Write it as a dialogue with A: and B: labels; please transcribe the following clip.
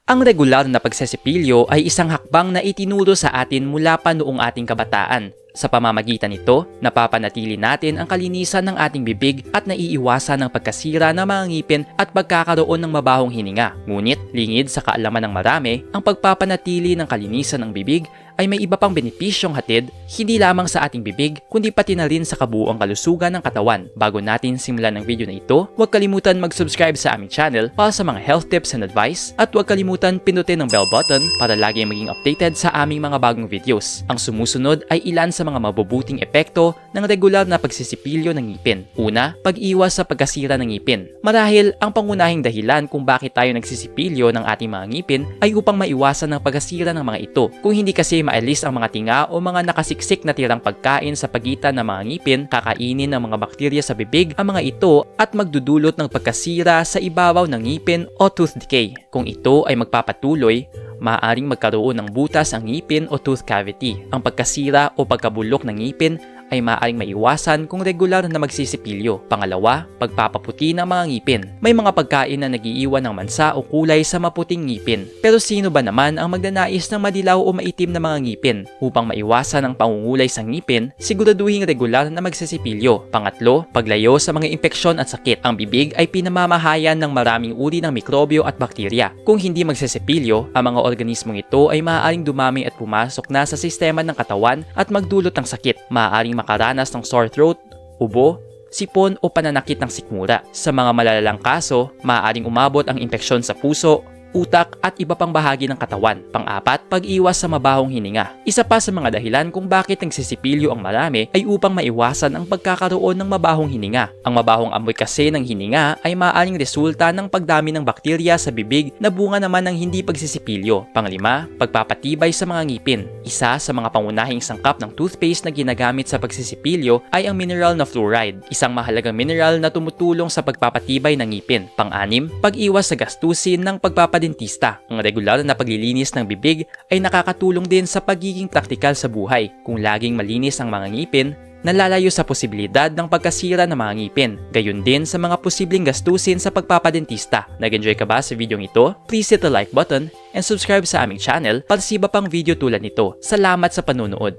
A: Ang regular na pagsesipilyo ay isang hakbang na itinuro sa atin mula pa noong ating kabataan. Sa pamamagitan nito, napapanatili natin ang kalinisan ng ating bibig at naiiwasan ang pagkasira ng mga ngipin at pagkakaroon ng mabahong hininga. Ngunit, lingid sa kaalaman ng marami, ang pagpapanatili ng kalinisan ng bibig ay may iba pang benepisyong hatid, hindi lamang sa ating bibig, kundi pati na rin sa kabuuang kalusugan ng katawan. Bago natin simulan ang video na ito, huwag kalimutan mag-subscribe sa aming channel para sa mga health tips and advice at huwag kalimutan pindutin ang bell button para lagi maging updated sa aming mga bagong videos. Ang sumusunod ay ilan sa mga mabubuting epekto ng regular na pagsisipilyo ng ngipin. Una, pag-iwas sa pagkasira ng ngipin. Marahil, ang pangunahing dahilan kung bakit tayo nagsisipilyo ng ating mga ngipin ay upang maiwasan ang pagkasira ng mga ito. Kung hindi kasi maalis ang mga tinga o mga nakasiksik na tirang pagkain sa pagitan ng mga ngipin, kakainin ng mga bakterya sa bibig ang mga ito at magdudulot ng pagkasira sa ibabaw ng ngipin o tooth decay. Kung ito ay magpapatuloy, maaaring magkaroon ng butas ang ngipin o tooth cavity. Ang pagkasira o pagkabulok ng ngipin ay maaaring maiwasan kung regular na magsisipilyo. Pangalawa, pagpapaputi ng mga ngipin. May mga pagkain na nagiiwan ng mansa o kulay sa maputing ngipin. Pero sino ba naman ang magnanais ng madilaw o maitim na mga ngipin? Upang maiwasan ang pangungulay sa ngipin, siguraduhing regular na magsisipilyo. Pangatlo, paglayo sa mga impeksyon at sakit. Ang bibig ay pinamamahayan ng maraming uri ng mikrobyo at bakterya. Kung hindi magsisipilyo, ang mga organismong ito ay maaaring dumami at pumasok na sa sistema ng katawan at magdulot ng sakit. Maaaring makaranas ng sore throat, ubo, sipon o pananakit ng sikmura. Sa mga malalalang kaso, maaaring umabot ang impeksyon sa puso, utak at iba pang bahagi ng katawan. Pang-apat, pag-iwas sa mabahong hininga. Isa pa sa mga dahilan kung bakit nagsisipilyo ang marami ay upang maiwasan ang pagkakaroon ng mabahong hininga. Ang mabahong amoy kasi ng hininga ay maaaring resulta ng pagdami ng bakterya sa bibig na bunga naman ng hindi pagsisipilyo. Panglima, pagpapatibay sa mga ngipin. Isa sa mga pangunahing sangkap ng toothpaste na ginagamit sa pagsisipilyo ay ang mineral na fluoride, isang mahalagang mineral na tumutulong sa pagpapatibay ng ngipin. Pang-anim, pag-iwas sa gastusin ng pagpapadentista. Ang regular na paglilinis ng bibig ay nakakatulong din sa pagiging praktikal sa buhay. Kung laging malinis ang mga ngipin, nalalayo sa posibilidad ng pagkasira ng mga ngipin. Gayon din sa mga posibleng gastusin sa pagpapadentista. Nag-enjoy ka ba sa video ito? Please hit the like button and subscribe sa aming channel para sa iba pang video tulad nito. Salamat sa panunood!